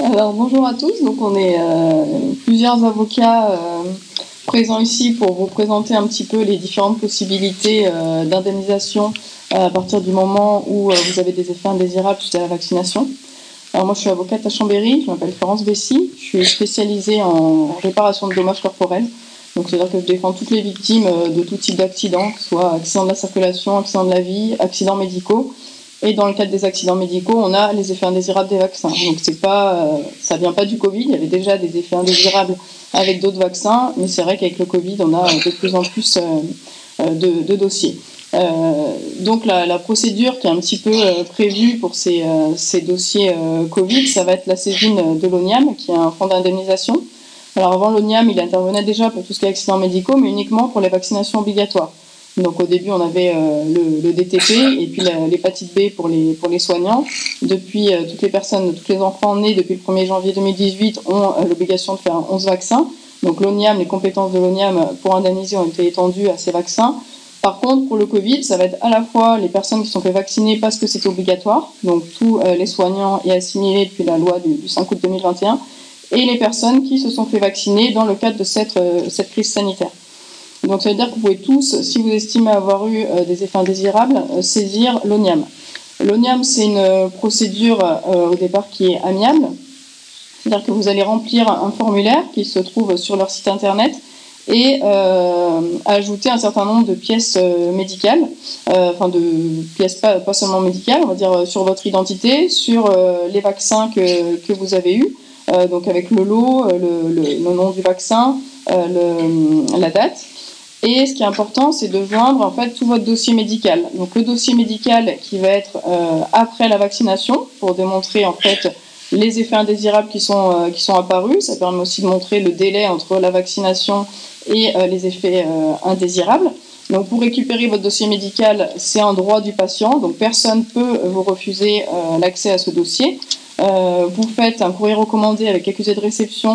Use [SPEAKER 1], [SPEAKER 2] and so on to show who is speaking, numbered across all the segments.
[SPEAKER 1] Alors bonjour à tous, donc on est plusieurs avocats présents ici pour vous présenter un petit peu les différentes possibilités d'indemnisation à partir du moment où vous avez des effets indésirables suite à la vaccination. Alors moi je suis avocate à Chambéry, je m'appelle Florence Bessy, je suis spécialisée en réparation de dommages corporels. Donc c'est-à-dire que je défends toutes les victimes de tout type d'accidents, que ce soit accidents de la circulation, accidents de la vie, accidents médicaux. Et dans le cadre des accidents médicaux, on a les effets indésirables des vaccins. Donc c'est pas, ça vient pas du Covid. Il y avait déjà des effets indésirables avec d'autres vaccins, mais c'est vrai qu'avec le Covid, on a de plus en plus de dossiers. Donc la procédure qui est un petit peu prévue pour ces dossiers Covid, ça va être la saisine de l'ONIAM, qui est un fonds d'indemnisation. Alors avant l'ONIAM, il intervenait déjà pour tout ce qui est accidents médicaux, mais uniquement pour les vaccinations obligatoires. Donc au début, on avait le DTP et puis l'hépatite B pour les soignants. Depuis, tous les enfants nés depuis le 1er janvier 2018 ont l'obligation de faire 11 vaccins. Donc l'ONIAM, les compétences de l'ONIAM pour indemniser ont été étendues à ces vaccins. Par contre, pour le Covid, ça va être à la fois les personnes qui sont fait vacciner parce que c'est obligatoire, donc tous les soignants et assimilés depuis la loi du 5 août 2021, et les personnes qui se sont fait vacciner dans le cadre de cette crise sanitaire. Donc ça veut dire que vous pouvez tous, si vous estimez avoir eu des effets indésirables, saisir l'ONIAM. L'ONIAM, c'est une procédure au départ qui est amiable. C'est-à-dire que vous allez remplir un formulaire qui se trouve sur leur site internet et ajouter un certain nombre de pièces médicales, enfin de pièces pas seulement médicales, on va dire sur votre identité, sur les vaccins que vous avez eus, donc avec le lot, le nom du vaccin, la date. Et ce qui est important, c'est de joindre en fait tout votre dossier médical. Donc le dossier médical qui va être après la vaccination pour démontrer en fait les effets indésirables qui sont apparus. Ça permet aussi de montrer le délai entre la vaccination et les effets indésirables. Donc pour récupérer votre dossier médical, c'est un droit du patient. Donc personne ne peut vous refuser l'accès à ce dossier. Vous faites un courrier recommandé avec accusé de réception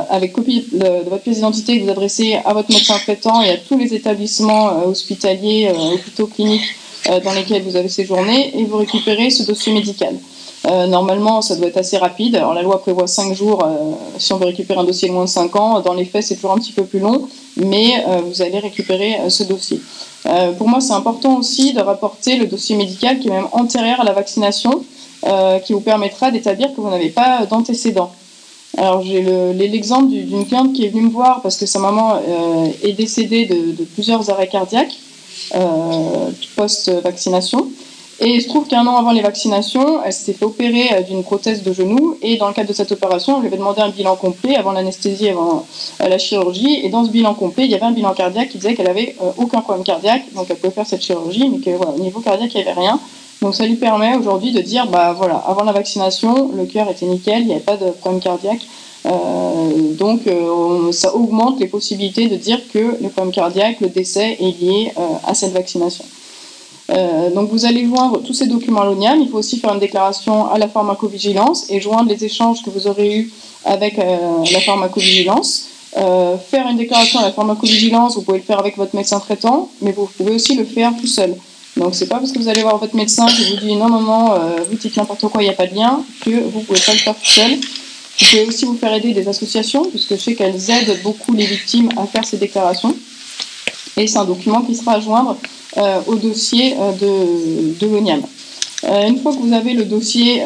[SPEAKER 1] avec copie de votre pièce d'identité que vous adressez à votre médecin traitant et à tous les établissements hospitaliers, hôpitaux, cliniques dans lesquels vous avez séjourné et vous récupérez ce dossier médical. Normalement, ça doit être assez rapide. Alors, la loi prévoit 5 jours si on veut récupérer un dossier de moins de 5 ans. Dans les faits, c'est toujours un petit peu plus long, mais vous allez récupérer ce dossier. Pour moi, c'est important aussi de rapporter le dossier médical qui est même antérieur à la vaccination, qui vous permettra d'établir que vous n'avez pas d'antécédents. Alors j'ai l'exemple d'une cliente qui est venue me voir parce que sa maman est décédée de plusieurs arrêts cardiaques post-vaccination. Et il se trouve qu'un an avant les vaccinations, elle s'était fait opérer d'une prothèse de genou. Et dans le cadre de cette opération, on lui avait demandé un bilan complet avant l'anesthésie, avant la chirurgie. Et dans ce bilan complet, il y avait un bilan cardiaque qui disait qu'elle avait aucun problème cardiaque. Donc elle pouvait faire cette chirurgie, mais que voilà, au niveau cardiaque, il n'y avait rien. Donc ça lui permet aujourd'hui de dire, bah voilà, avant la vaccination, le cœur était nickel, il n'y avait pas de problème cardiaque. Ça augmente les possibilités de dire que le problème cardiaque, le décès est lié à cette vaccination. Donc vous allez joindre tous ces documents à l'ONIAM. Il faut aussi faire une déclaration à la pharmacovigilance et joindre les échanges que vous aurez eus avec la pharmacovigilance. Faire une déclaration à la pharmacovigilance, vous pouvez le faire avec votre médecin traitant, mais vous pouvez aussi le faire tout seul. Donc c'est pas parce que vous allez voir votre médecin qui vous dit non, vous dites n'importe quoi, il n'y a pas de lien, que vous pouvez pas le faire tout seul. Vous pouvez aussi vous faire aider des associations, puisque je sais qu'elles aident beaucoup les victimes à faire ces déclarations. Et c'est un document qui sera à joindre au dossier de l'ONIAM. Une fois que vous avez le dossier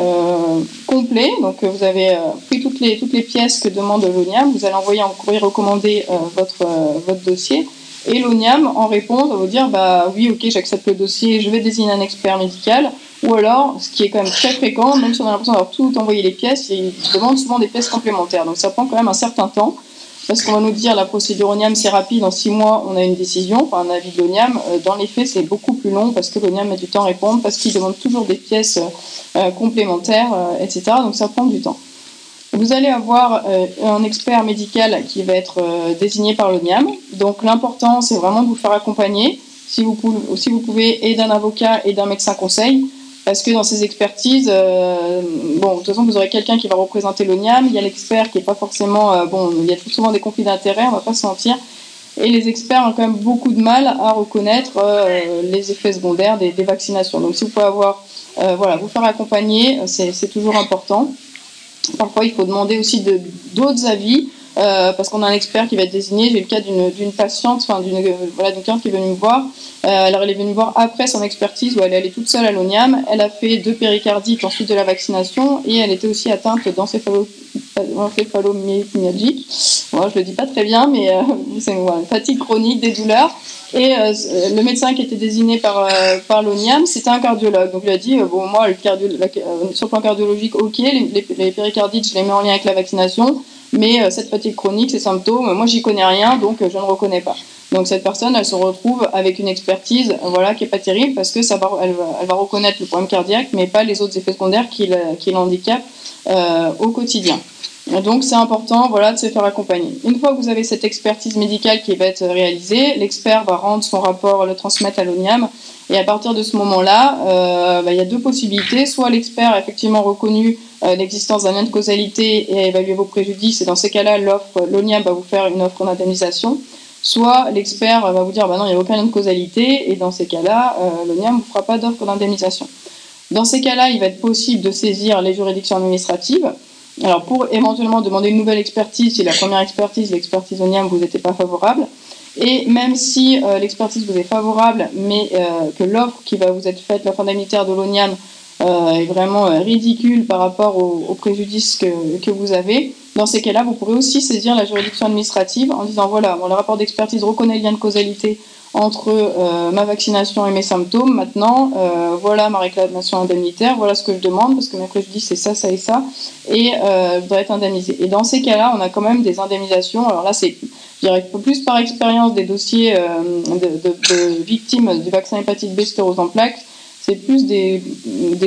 [SPEAKER 1] complet, donc vous avez pris toutes les pièces que demande l'ONIAM, vous allez envoyer en courrier recommandé votre dossier. Et l'ONIAM, en réponse, va vous dire bah oui, ok, j'accepte le dossier, je vais désigner un expert médical. Ou alors, ce qui est quand même très fréquent, même si on a l'impression d'avoir tout envoyé les pièces, ils demandent souvent des pièces complémentaires. Donc ça prend quand même un certain temps. Parce qu'on va nous dire la procédure ONIAM c'est rapide, en 6 mois on a une décision, enfin un avis de l'ONIAM. Dans les faits c'est beaucoup plus long parce que l'ONIAM met du temps à répondre, parce qu'ils demandent toujours des pièces complémentaires, etc. Donc ça prend du temps. Vous allez avoir un expert médical qui va être désigné par l'ONIAM. Donc l'important c'est vraiment de vous faire accompagner, si vous pouvez, et d'un avocat et d'un médecin conseil. Parce que dans ces expertises, de toute façon, vous aurez quelqu'un qui va représenter l'ONIAM, il y a l'expert qui n'est pas forcément... il y a souvent des conflits d'intérêts, on ne va pas se mentir. Et les experts ont quand même beaucoup de mal à reconnaître les effets secondaires des vaccinations. Donc si vous pouvez vous faire accompagner, c'est toujours important. Parfois, il faut demander aussi d'autres avis. Parce qu'on a un expert qui va être désigné. J'ai le cas d'une patiente, enfin d'une cliente qui est venue me voir. Alors elle est venue me voir après son expertise où elle est allée toute seule à l'ONIAM. Elle a fait 2 péricardites ensuite de la vaccination et elle était aussi atteinte d'encéphalomyalgie. Bon, je le dis pas très bien, mais c'est une fatigue chronique, des douleurs. Et le médecin qui était désigné par l'ONIAM, c'était un cardiologue. Donc il a dit bon, moi sur le plan cardiologique, ok, les péricardites, je les mets en lien avec la vaccination. Mais cette fatigue chronique, ces symptômes, moi j'y connais rien, donc je ne reconnais pas. Donc cette personne, elle se retrouve avec une expertise, qui est pas terrible parce que elle va reconnaître le problème cardiaque, mais pas les autres effets secondaires qui l'handicapent au quotidien. Donc c'est important, de se faire accompagner. Une fois que vous avez cette expertise médicale qui va être réalisée, l'expert va rendre son rapport, le transmettre à l'ONIAM. Et à partir de ce moment-là, il y a 2 possibilités. Soit l'expert a effectivement reconnu l'existence d'un lien de causalité et a évalué vos préjudices. Et dans ces cas-là, l'ONIAM va vous faire une offre d'indemnisation. Soit l'expert va vous dire non, il n'y a aucun lien de causalité. Et dans ces cas-là, l'ONIAM ne vous fera pas d'offre d'indemnisation. Dans ces cas-là, il va être possible de saisir les juridictions administratives. Alors pour éventuellement demander une nouvelle expertise, si la première expertise, l'expertise ONIAM, vous n'était pas favorable. Et même si l'expertise vous est favorable, mais que l'offre qui va vous être faite, l'offre indemnitaire de l'ONIAM, est vraiment ridicule par rapport aux préjudices que vous avez, dans ces cas-là, vous pourrez aussi saisir la juridiction administrative en disant voilà, le rapport d'expertise reconnaît le lien de causalité entre ma vaccination et mes symptômes. Maintenant, voilà ma réclamation indemnitaire, voilà ce que je demande, parce que mes préjudices, c'est ça, ça et ça, et je voudrais être indemnisée. Et dans ces cas-là, on a quand même des indemnisations. Alors là, c'est, je dirais, plus par expérience des dossiers de victimes du vaccin hépatite B, sclérose en plaques. C'est plus des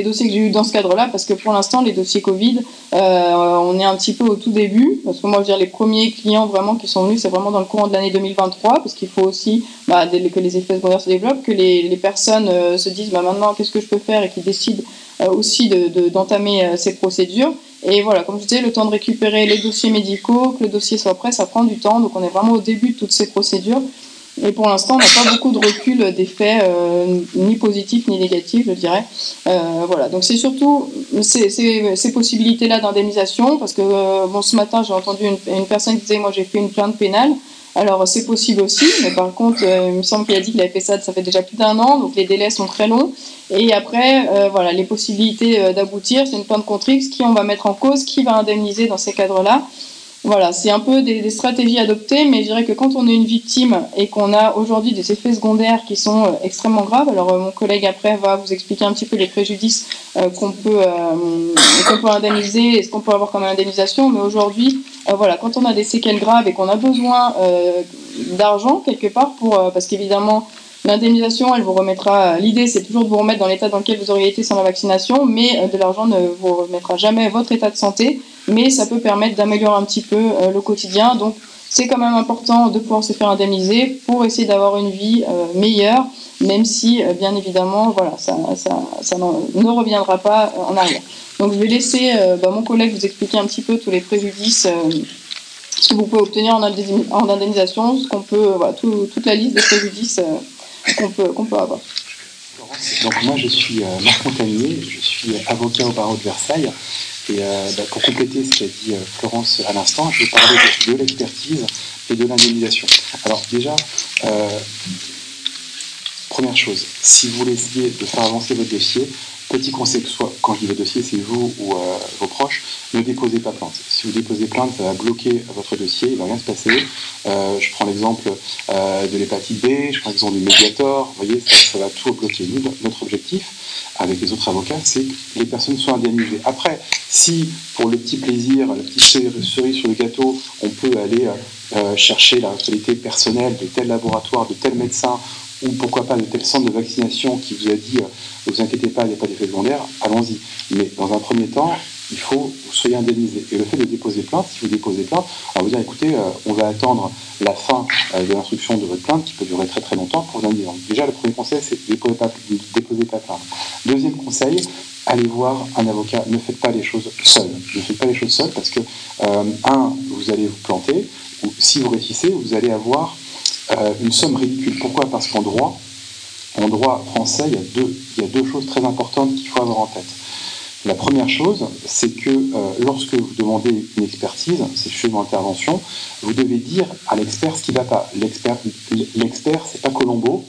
[SPEAKER 1] dossiers que j'ai eu dans ce cadre-là, parce que pour l'instant, les dossiers Covid, on est un petit peu au tout début, parce que moi, je veux dire, les premiers clients vraiment qui sont venus, c'est vraiment dans le courant de l'année 2023, parce qu'il faut aussi que les effets secondaires se développent, que les personnes se disent maintenant, qu'est-ce que je peux faire, et qui décident aussi d'entamer ces procédures. Et voilà, comme je disais, le temps de récupérer les dossiers médicaux, que le dossier soit prêt, ça prend du temps, donc on est vraiment au début de toutes ces procédures. Et pour l'instant, on n'a pas beaucoup de recul des faits, ni positifs ni négatifs, je dirais. Voilà, donc c'est surtout ces possibilités-là d'indemnisation, parce que ce matin, j'ai entendu une personne qui disait « moi j'ai fait une plainte pénale ». Alors c'est possible aussi, mais par contre, il me semble qu'il a dit qu'il avait fait ça fait déjà plus d'1 an, donc les délais sont très longs. Et après, les possibilités d'aboutir, c'est une plainte contre X, qui on va mettre en cause, qui va indemniser dans ces cadres-là. Voilà, c'est un peu des stratégies adoptées, mais je dirais que quand on est une victime et qu'on a aujourd'hui des effets secondaires qui sont extrêmement graves, alors mon collègue après va vous expliquer un petit peu les préjudices qu'on peut indemniser et ce qu'on peut avoir comme indemnisation, mais aujourd'hui, quand on a des séquelles graves et qu'on a besoin d'argent quelque part parce qu'évidemment, l'indemnisation, elle vous remettra. L'idée, c'est toujours de vous remettre dans l'état dans lequel vous auriez été sans la vaccination, mais de l'argent ne vous remettra jamais votre état de santé, mais ça peut permettre d'améliorer un petit peu le quotidien. Donc, c'est quand même important de pouvoir se faire indemniser pour essayer d'avoir une vie meilleure, même si, bien évidemment, ça ne reviendra pas en arrière. Donc, je vais laisser mon collègue vous expliquer un petit peu tous les préjudices. Ce que vous pouvez obtenir en indemnisation, ce qu'on peut, toute la liste des préjudices qu'on peut avoir.
[SPEAKER 2] Donc moi je suis Marc Montagnier, je suis avocat au barreau de Versailles et pour compléter ce qu'a dit Florence à l'instant, je vais parler de l'expertise et de l'indemnisation. Alors déjà, première chose, si vous voulez essayer de faire avancer votre dossier, petit conseil, soit quand je dis votre dossier, c'est vous ou vos proches, ne déposez pas plainte. Si vous déposez plainte, ça va bloquer votre dossier, il ne va rien se passer. Je prends l'exemple de l'hépatite B, je prends l'exemple du Mediator, vous voyez, ça va tout bloquer. Nous, notre objectif, avec les autres avocats, c'est que les personnes soient indemnisées. Après, si pour le petit plaisir, la petite cerise sur le gâteau, on peut aller chercher la responsabilité personnelle de tel laboratoire, de tel médecin, ou pourquoi pas de tel centre de vaccination qui vous a dit ne vous inquiétez pas, il n'y a pas d'effet secondaire, allons-y. Mais dans un premier temps, il faut que vous soyez indemnisé. Et le fait de déposer plainte, si vous déposez plainte, on va vous dire écoutez, on va attendre la fin de l'instruction de votre plainte qui peut durer très très longtemps pour vous indemniser. Donc, déjà, le premier conseil, c'est de déposer pas plainte. Deuxième conseil, allez voir un avocat, ne faites pas les choses seuls. Ne faites pas les choses seuls parce que, vous allez vous planter, ou si vous réussissez, vous allez avoir une somme ridicule. Pourquoi ? Parce qu'en droit français, il y a deux choses très importantes qu'il faut avoir en tête. La première chose, c'est que lorsque vous demandez une expertise, c'est chez mon intervention, vous devez dire à l'expert ce qui ne va pas. L'expert, c'est pas Colombo,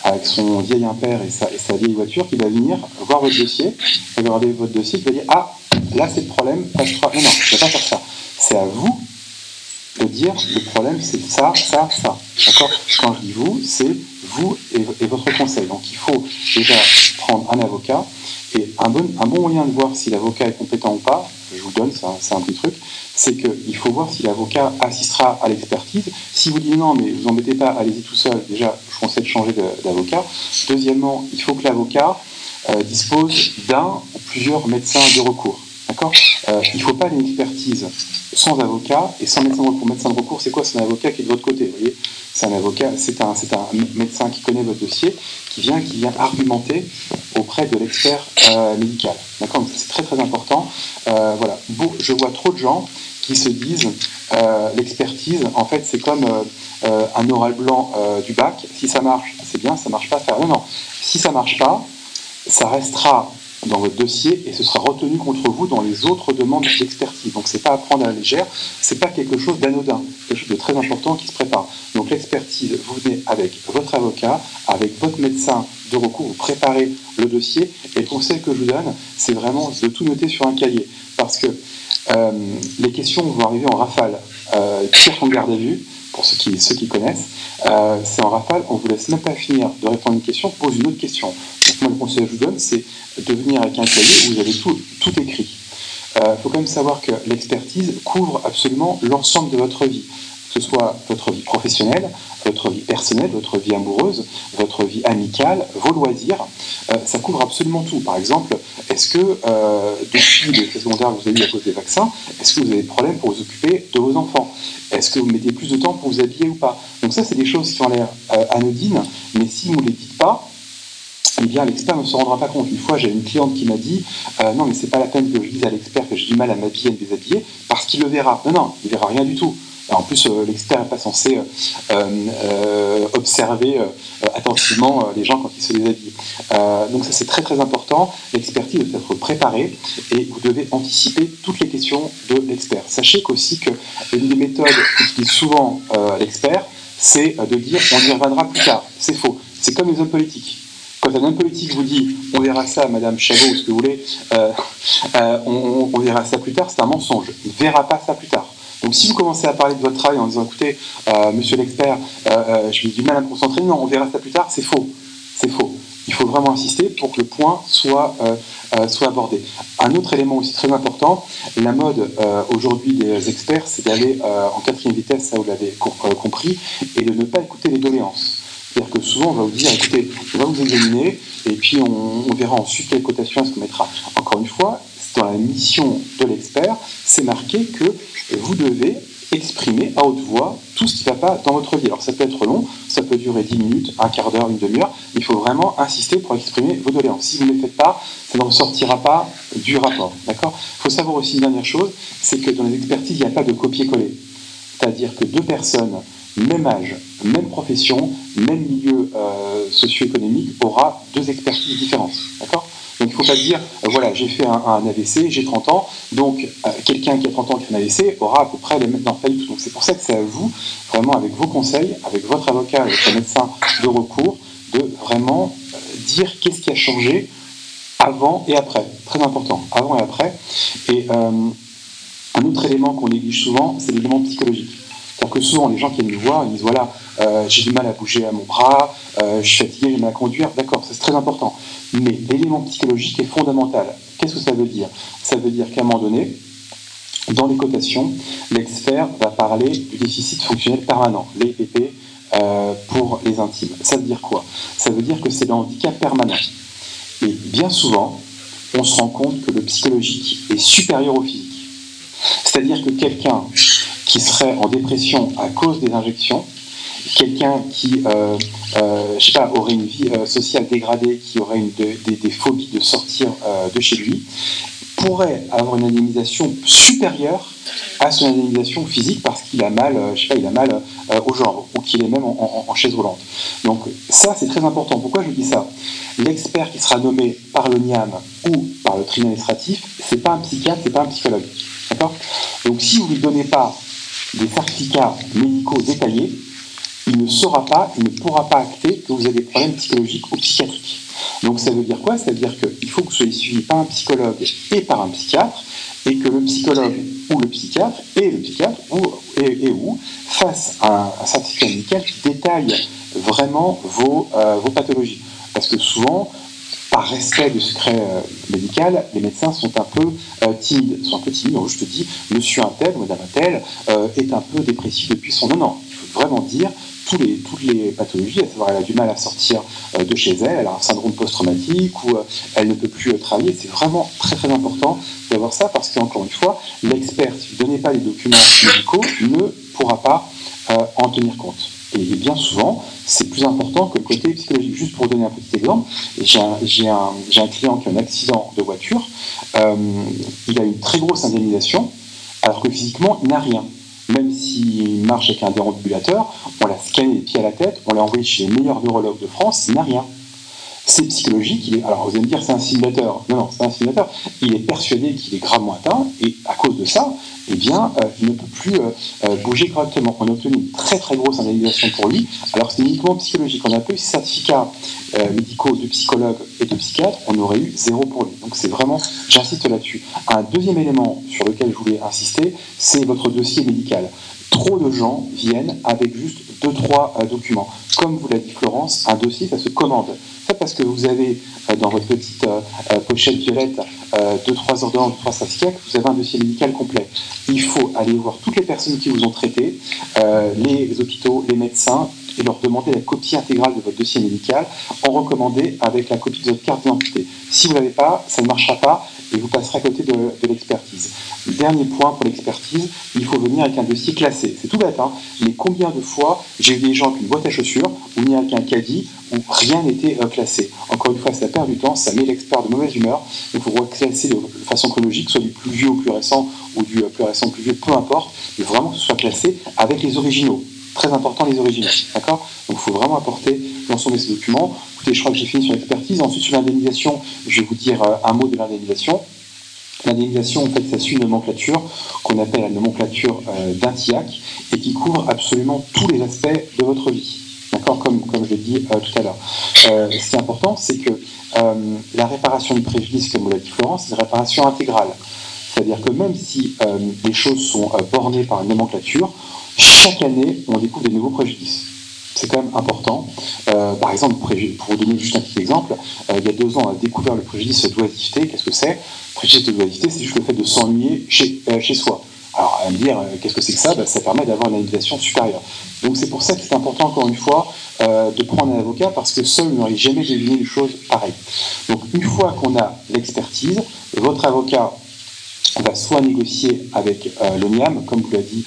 [SPEAKER 2] avec son vieil impair et sa vieille voiture, qui va venir voir votre dossier, il va regarder votre dossier, qui va dire « Ah, là c'est le problème, passe 3. » Non, je ne vais pas faire ça. C'est à vous de dire le problème c'est ça, ça, ça. D'accord ? Quand je dis vous, c'est vous et votre conseil. Donc il faut déjà prendre un avocat, et un bon moyen de voir si l'avocat est compétent ou pas, je vous le donne, c'est un petit truc, c'est qu'il faut voir si l'avocat assistera à l'expertise. Si vous dites non, mais vous embêtez pas, allez-y tout seul, déjà je conseille de changer d'avocat. Deuxièmement, il faut que l'avocat dispose d'un ou plusieurs médecins de recours. D'accord ? Il ne faut pas une expertise sans avocat et sans médecin de recours. Médecin de recours, c'est quoi ? C'est un avocat qui est de votre côté. Vous voyez ? C'est un avocat, c'est un médecin qui connaît votre dossier, qui vient argumenter auprès de l'expert médical. D'accord ? Donc c'est très très important. Voilà. Bon, je vois trop de gens qui se disent l'expertise, en fait, c'est comme un oral blanc du bac. Si ça marche, c'est bien. Ça marche pas, faire. Non, non. Si ça marche pas, ça restera dans votre dossier et ce sera retenu contre vous dans les autres demandes d'expertise. Donc c'est pas à prendre à la légère, c'est pas quelque chose d'anodin, quelque chose de très important qui se prépare. Donc l'expertise, vous venez avec votre avocat, avec votre médecin de recours, vous préparez le dossier et le conseil que je vous donne, c'est vraiment de tout noter sur un cahier parce que les questions vont arriver en rafale. Tir en garde à vue, pour ceux qui connaissent, c'est en rafale, on ne vous laisse même pas finir de répondre à une question, pose une autre question. Donc moi le conseil que je vous donne, c'est de venir avec un cahier où vous avez tout écrit. Il faut quand même savoir que l'expertise couvre absolument l'ensemble de votre vie, que ce soit votre vie professionnelle, votre vie personnelle, votre vie amoureuse, votre vie amicale, vos loisirs, ça couvre absolument tout. Par exemple, est-ce que depuis l'effet secondaire que vous avez eu à cause des vaccins, est-ce que vous avez des problèmes pour vous occuper de vos enfants ? Est-ce que vous mettez plus de temps pour vous habiller ou pas ? Donc ça, c'est des choses qui ont l'air anodines, mais si vous ne les dites pas, eh bien l'expert ne se rendra pas compte. Une fois, j'ai une cliente qui m'a dit non, mais c'est pas la peine que je dise à l'expert que j'ai du mal à m'habiller et me déshabiller, parce qu'il le verra. Non, il verra rien du tout. En plus, l'expert n'est pas censé observer attentivement les gens quand ils se déshabillent. Donc ça, c'est très très important. L'expertise doit être préparée et vous devez anticiper toutes les questions de l'expert. Sachez qu'aussi qu'une des méthodes qu'utilise souvent l'expert, c'est de dire on y reviendra plus tard. C'est faux. C'est comme les hommes politiques. Quand un homme politique vous dit on verra ça, Madame Chabot, ou ce que vous voulez, on verra ça plus tard, c'est un mensonge. Il ne verra pas ça plus tard. Donc si vous commencez à parler de votre travail en disant écoutez, monsieur l'expert, j'ai du mal à me concentrer, non, on verra ça plus tard, c'est faux. C'est faux. Il faut vraiment insister pour que le point soit abordé. Un autre élément aussi très important, la mode aujourd'hui des experts, c'est d'aller en quatrième vitesse, ça vous l'avez compris, et de ne pas écouter les doléances. C'est-à-dire que souvent, on va vous dire, écoutez, on va vous examiner, et puis on verra ensuite quelle cotation est-ce qu'on mettra. Encore une fois, dans la mission de l'expert, c'est marqué que vous devez exprimer à haute voix tout ce qui ne va pas dans votre vie. Alors ça peut être long, ça peut durer 10 minutes, un quart d'heure, une demi-heure, il faut vraiment insister pour exprimer vos doléances. Si vous ne le faites pas, ça ne ressortira pas du rapport. D'accord ? Il faut savoir aussi une dernière chose, c'est que dans les expertises, il n'y a pas de copier-coller. C'est-à-dire que deux personnes, même âge, même profession, même milieu socio-économique, aura deux expertises différentes. D'accord ? Donc il ne faut pas dire, voilà, j'ai fait un AVC, j'ai 30 ans, donc quelqu'un qui a 30 ans qui fait un AVC aura à peu près les mêmes... Non, pas du tout. Donc c'est pour ça que c'est à vous, vraiment avec vos conseils, avec votre avocat, avec votre médecin de recours, de vraiment dire qu'est-ce qui a changé avant et après. Très important, avant et après. Et un autre élément qu'on néglige souvent, c'est l'élément psychologique. C'est-à-dire que souvent, les gens qui viennent nous voir, ils disent, voilà, j'ai du mal à bouger à mon bras, je suis fatigué, j'ai mal à conduire. D'accord, c'est très important. Mais l'élément psychologique est fondamental. Qu'est-ce que ça veut dire ? Ça veut dire qu'à un moment donné, dans les cotations, l'expert va parler du déficit fonctionnel permanent, l'EPP pour les intimes. Ça veut dire quoi ? Ça veut dire que c'est le handicap permanent. Et bien souvent, on se rend compte que le psychologique est supérieur au physique. C'est-à-dire que quelqu'un qui serait en dépression à cause des injections, quelqu'un qui aurait une vie sociale dégradée, qui aurait des phobies de sortir de chez lui, pourrait avoir une indemnisation supérieure à son indemnisation physique parce qu'il a mal, il a mal aux jambes ou qu'il est même en chaise roulante. Donc ça, c'est très important. Pourquoi je vous dis ça? L'expert qui sera nommé par l'ONIAM ou par le tribunal administratif, c'est pas un psychiatre, c'est pas un psychologue. D'accord? Donc si vous ne lui donnez pas des certificats médicaux détaillés, il ne saura pas, il ne pourra pas acter que vous avez des problèmes psychologiques ou psychiatriques. Donc ça veut dire quoi? Ça veut dire qu'il faut que vous soyez suivi par un psychologue et par un psychiatre, et que le psychologue ou le psychiatre ou fasse un certificat médical qui détaille vraiment vos pathologies. Parce que souvent, par respect du secret médical, les médecins sont un peu timides. Donc je te dis, monsieur un tel, madame un tel, est un peu dépressif depuis son... Non, il faut vraiment dire toutes les pathologies, à savoir elle a du mal à sortir de chez elle, elle a un syndrome post-traumatique ou elle ne peut plus travailler. C'est vraiment très très important d'avoir ça parce qu'encore une fois, l'expert, si vous ne donnez pas les documents médicaux, ne pourra pas en tenir compte. Et bien souvent, c'est plus important que le côté psychologique. Juste pour donner un petit exemple, j'ai un client qui a un accident de voiture, il a une très grosse indemnisation, alors que physiquement, il n'a rien. Même s'il marche avec un déambulateur, on l'a scanné les pieds à la tête, on l'a envoyé chez les meilleurs neurologues de France, il n'a rien. C'est psychologique, alors vous allez me dire c'est un simulateur. Non, c'est pas un simulateur. Il est persuadé qu'il est gravement atteint, et à cause de ça, eh bien, il ne peut plus bouger correctement. On a obtenu une très très grosse indemnisation pour lui, alors c'est uniquement psychologique. On n'a pas eu ces certificats médicaux de psychologue et de psychiatre, on aurait eu 0 pour lui. Donc c'est vraiment, j'insiste là-dessus. Un deuxième élément sur lequel je voulais insister, c'est votre dossier médical. Trop de gens viennent avec juste 2-3 documents. Comme vous l'a dit Florence, un dossier, ça se commande. C'est pas parce que vous avez dans votre petite pochette violette 2-3 ordonnances, 2-3 certificats que vous avez un dossier médical complet. Il faut aller voir toutes les personnes qui vous ont traité, les hôpitaux, les médecins, et leur demander la copie intégrale de votre dossier médical, en recommandé avec la copie de votre carte d'identité. Si vous ne l'avez pas, ça ne marchera pas et vous passerez à côté de l'expertise. Dernier point pour l'expertise, il faut venir avec un dossier classé. C'est tout bête, hein, mais combien de fois j'ai eu des gens avec une boîte à chaussures ou venir avec un caddie où rien n'était classé. Encore une fois, ça perd du temps, ça met l'expert de mauvaise humeur. Il faut classer de façon chronologique, soit du plus vieux au plus récent ou du plus récent au plus vieux, peu importe, mais vraiment que ce soit classé avec les originaux. Très important, les originaux, d'accord? Donc il faut vraiment apporter l'ensemble de ces documents. Écoutez, je crois que j'ai fini sur l'expertise. Ensuite, sur l'indemnisation, je vais vous dire un mot de l'indemnisation. L'indemnisation, en fait, ça suit une nomenclature qu'on appelle la nomenclature d'Intiac et qui couvre absolument tous les aspects de votre vie. D'accord, comme je l'ai dit tout à l'heure. Ce qui est important, c'est que la réparation du préjudice, comme vous l'a dit Florence, c'est une réparation intégrale. C'est-à-dire que même si les choses sont bornées par une nomenclature, chaque année, on découvre des nouveaux préjudices. C'est quand même important. Par exemple, pour vous donner juste un petit exemple, il y a 2 ans, on a découvert le préjudice d'oisiveté. Qu'est-ce que c'est? Le préjudice d'oisiveté, c'est juste le fait de s'ennuyer chez soi. Alors, à me dire, qu'est-ce que c'est que ça? Ça permet d'avoir une indemnisation supérieure. Donc, c'est pour ça que c'est important, encore une fois, de prendre un avocat, parce que seul, vous n'auriez jamais deviné une chose pareille. Donc, une fois qu'on a l'expertise, votre avocat va soit négocier avec l'ONIAM, comme vous l'a dit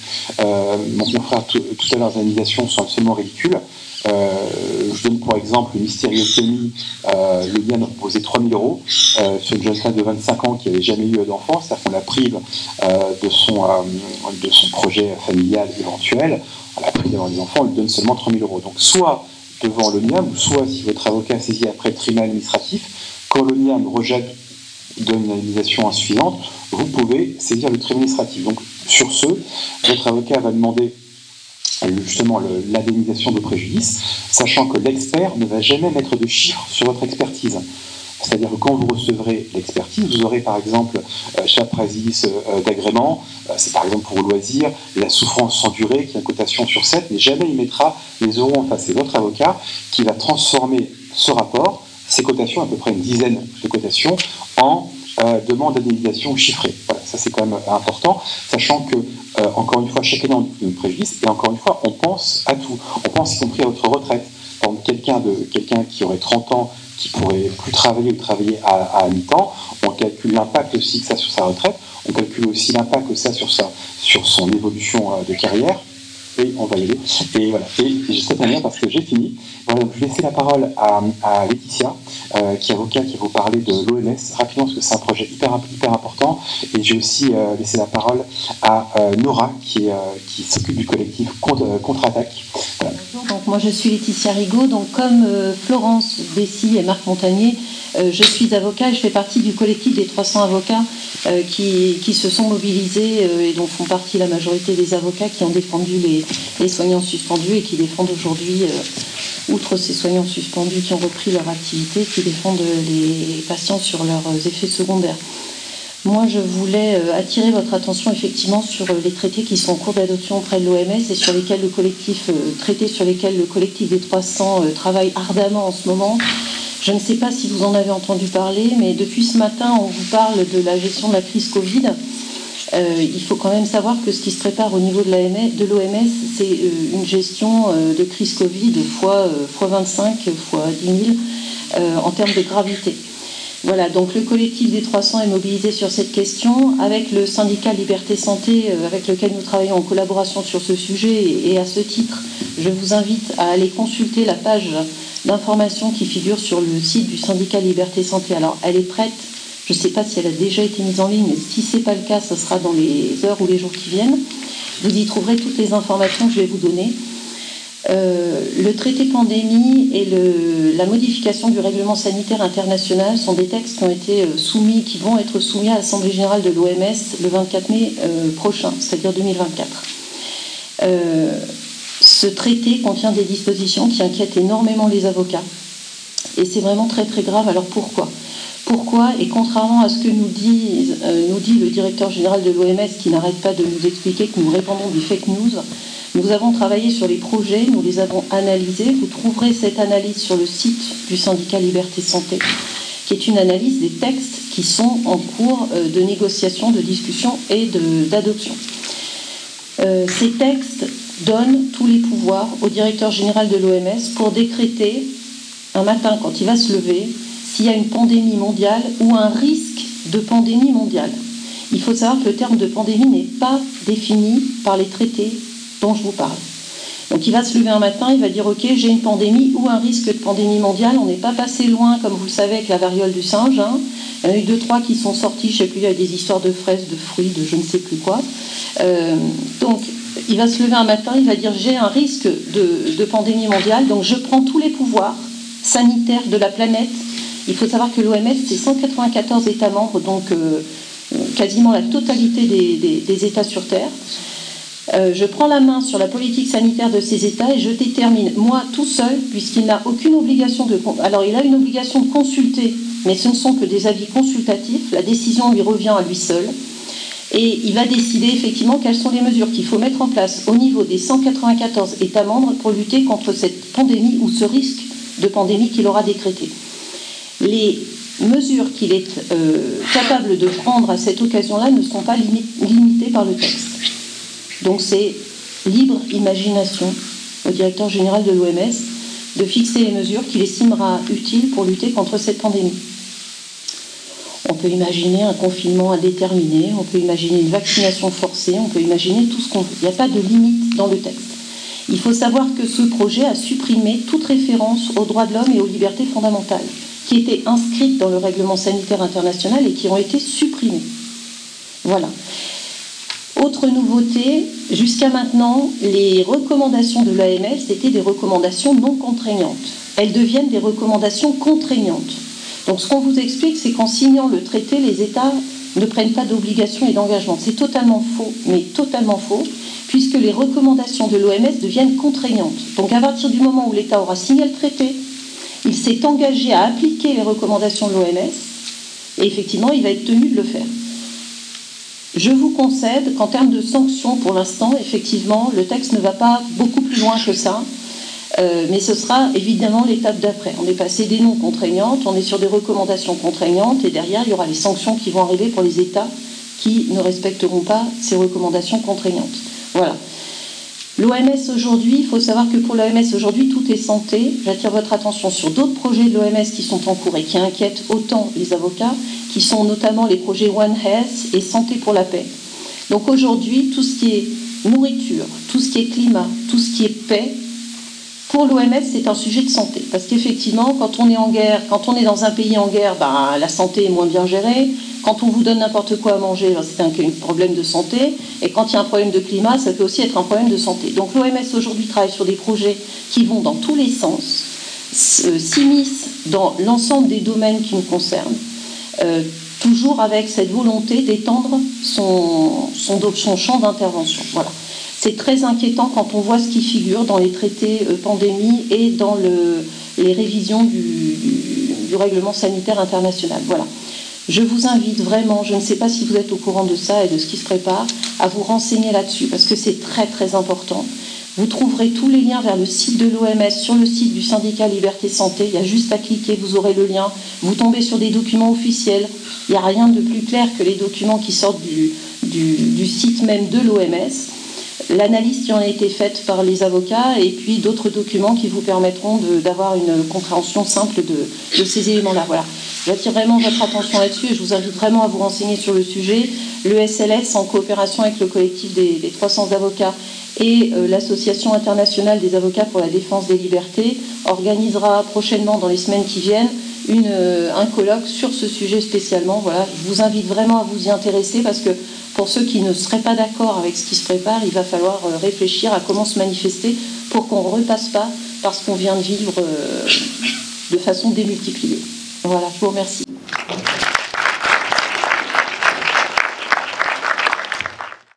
[SPEAKER 2] mon confrère tout à l'heure, les indemnisations sont absolument ridicules. Je donne pour exemple une hystéréotomie, l'ONIAM a proposé 3 000 € sur une jeune femme de 25 ans qui n'avait jamais eu d'enfant, c'est-à-dire qu'on la prive de son projet familial éventuel, on la prive d'avoir des enfants, on lui donne seulement 3 000 €. Donc soit devant l'ONIAM, soit si votre avocat saisit après le tribunal administratif, quand l'ONIAM rejette donne une indemnisation insuffisante, vous pouvez saisir le tribunal administratif. Donc, sur ce, votre avocat va demander justement l'indemnisation de préjudice, sachant que l'expert ne va jamais mettre de chiffres sur votre expertise. C'est-à-dire que quand vous recevrez l'expertise, vous aurez par exemple chaque préjudice d'agrément, c'est par exemple pour le loisir, la souffrance sans durée qui a une cotation sur 7, mais jamais il mettra les euros en face. C'est votre avocat qui va transformer ce rapport, ces cotations, à peu près une dizaine de cotations, en demande d'indemnisation chiffrée. Voilà, ça c'est quand même important, sachant que, encore une fois, chaque année on a un préjudice, et encore une fois, on pense à tout. On pense y compris à votre retraite. Par exemple, quelqu'un qui aurait 30 ans, qui pourrait plus travailler ou travailler à mi-temps, on calcule l'impact aussi que ça sur sa retraite, on calcule aussi l'impact que ça sur son évolution de carrière, Oui, on va y aller. Et voilà. Et juste cette manière, parce que j'ai fini, voilà, je vais laisser la parole à Laetitia, qui est avocat, qui va vous parler de l'OMS rapidement, parce que c'est un projet hyper important. Et j'ai aussi laissé la parole à Nora, qui s'occupe du collectif Contre-Attaque. Voilà.
[SPEAKER 3] Bonjour, donc moi je suis Laetitia Rigaud, donc comme Florence Bessy et Marc Montagnier, je suis avocat et je fais partie du collectif des 300 avocats qui se sont mobilisés et dont font partie la majorité des avocats qui ont défendu les soignants suspendus et qui défendent aujourd'hui, outre ces soignants suspendus qui ont repris leur activité, qui défendent les patients sur leurs effets secondaires. Moi, je voulais attirer votre attention effectivement sur les traités qui sont en cours d'adoption auprès de l'OMS et sur lesquels le collectif, traités sur lesquels le collectif des 300 travaille ardemment en ce moment. Je ne sais pas si vous en avez entendu parler, mais depuis ce matin, on vous parle de la gestion de la crise Covid. Il faut quand même savoir que ce qui se prépare au niveau de l'OMS, c'est une gestion de crise Covid fois 25, fois 10 000 en termes de gravité. Voilà, donc le collectif des 300 est mobilisé sur cette question avec le syndicat Liberté Santé avec lequel nous travaillons en collaboration sur ce sujet et à ce titre, je vous invite à aller consulter la page d'information qui figure sur le site du syndicat Liberté Santé. Alors, elle est prête, je ne sais pas si elle a déjà été mise en ligne, mais si ce n'est pas le cas, ce sera dans les heures ou les jours qui viennent. Vous y trouverez toutes les informations que je vais vous donner. Le traité pandémie et la modification du règlement sanitaire international sont des textes qui ont été soumis, qui vont être soumis à l'Assemblée générale de l'OMS le 24 mai prochain, c'est-à-dire 2024. Ce traité contient des dispositions qui inquiètent énormément les avocats. Et c'est vraiment très très grave. Alors pourquoi ? Pourquoi ? Et contrairement à ce que nous dit le directeur général de l'OMS, qui n'arrête pas de nous expliquer que nous répandons du fake news, nous avons travaillé sur les projets, nous les avons analysés. Vous trouverez cette analyse sur le site du syndicat Liberté Santé, qui est une analyse des textes qui sont en cours de négociation, de discussion et d'adoption. Ces textes donnent tous les pouvoirs au directeur général de l'OMS pour décréter un matin, quand il va se lever, s'il y a une pandémie mondiale ou un risque de pandémie mondiale. Il faut savoir que le terme de pandémie n'est pas défini par les traités dont je vous parle. Donc il va se lever un matin, il va dire ok, j'ai une pandémie ou un risque de pandémie mondiale. On n'est pas passé loin, comme vous le savez, avec la variole du singe. Hein. Il y en a eu 2-3 qui sont sortis, je ne sais plus, il y a des histoires de fraises, de fruits, de je ne sais plus quoi. Donc il va se lever un matin, il va dire j'ai un risque de pandémie mondiale, donc je prends tous les pouvoirs sanitaires de la planète. Il faut savoir que l'OMS, c'est 194 États membres, donc quasiment la totalité des États sur Terre. Je prends la main sur la politique sanitaire de ces États et je détermine, moi tout seul, puisqu'il n'a aucune obligation de... Alors il a une obligation de consulter, mais ce ne sont que des avis consultatifs, la décision lui revient à lui seul, et il va décider effectivement quelles sont les mesures qu'il faut mettre en place au niveau des 194 États membres pour lutter contre cette pandémie ou ce risque de pandémie qu'il aura décrété. Les mesures qu'il est capable de prendre à cette occasion-là ne sont pas limitées par le texte. Donc c'est libre imagination au directeur général de l'OMS de fixer les mesures qu'il estimera utiles pour lutter contre cette pandémie. On peut imaginer un confinement indéterminé, on peut imaginer une vaccination forcée, on peut imaginer tout ce qu'on veut. Il n'y a pas de limite dans le texte. Il faut savoir que ce projet a supprimé toute référence aux droits de l'homme et aux libertés fondamentales qui étaient inscrites dans le règlement sanitaire international et qui ont été supprimées. Voilà. Autre nouveauté, jusqu'à maintenant, les recommandations de l'OMS étaient des recommandations non contraignantes. Elles deviennent des recommandations contraignantes. Donc ce qu'on vous explique, c'est qu'en signant le traité, les États ne prennent pas d'obligations et d'engagements. C'est totalement faux, mais totalement faux, puisque les recommandations de l'OMS deviennent contraignantes. Donc à partir du moment où l'État aura signé le traité, il s'est engagé à appliquer les recommandations de l'OMS, et effectivement, il va être tenu de le faire. Je vous concède qu'en termes de sanctions, pour l'instant, effectivement, le texte ne va pas beaucoup plus loin que ça, mais ce sera évidemment l'étape d'après. On est passé des non contraignantes, on est sur des recommandations contraignantes, et derrière, il y aura les sanctions qui vont arriver pour les États qui ne respecteront pas ces recommandations contraignantes. Voilà. L'OMS aujourd'hui, il faut savoir que pour l'OMS aujourd'hui, tout est santé. J'attire votre attention sur d'autres projets de l'OMS qui sont en cours et qui inquiètent autant les avocats, qui sont notamment les projets One Health et Santé pour la paix. Donc aujourd'hui, tout ce qui est nourriture, tout ce qui est climat, tout ce qui est paix, pour l'OMS, c'est un sujet de santé. Parce qu'effectivement, quand on est en guerre, quand on est dans un pays en guerre, la santé est moins bien gérée. Quand on vous donne n'importe quoi à manger, c'est un problème de santé. Et quand il y a un problème de climat, ça peut aussi être un problème de santé. Donc l'OMS aujourd'hui travaille sur des projets qui vont dans tous les sens, s'immiscent dans l'ensemble des domaines qui nous concernent, toujours avec cette volonté d'étendre son champ d'intervention. Voilà. C'est très inquiétant quand on voit ce qui figure dans les traités pandémie et dans les révisions du règlement sanitaire international. Voilà. Je vous invite vraiment, je ne sais pas si vous êtes au courant de ça et de ce qui se prépare, à vous renseigner là-dessus, parce que c'est très très important. Vous trouverez tous les liens vers le site de l'OMS sur le site du syndicat Liberté Santé. Il y a juste à cliquer, vous aurez le lien. Vous tombez sur des documents officiels. Il n'y a rien de plus clair que les documents qui sortent du site même de l'OMS. L'analyse qui en a été faite par les avocats et puis d'autres documents qui vous permettront d'avoir une compréhension simple de ces éléments-là. Voilà. J'attire vraiment votre attention là-dessus et je vous invite vraiment à vous renseigner sur le sujet. Le SLS, en coopération avec le collectif des 300 avocats et l'Association internationale des avocats pour la défense des libertés, organisera prochainement, dans les semaines qui viennent, un colloque sur ce sujet spécialement. Voilà. Je vous invite vraiment à vous y intéresser parce que pour ceux qui ne seraient pas d'accord avec ce qui se prépare, il va falloir réfléchir à comment se manifester pour qu'on ne repasse pas parce qu'on vient de vivre de façon démultipliée. Voilà, je vous remercie.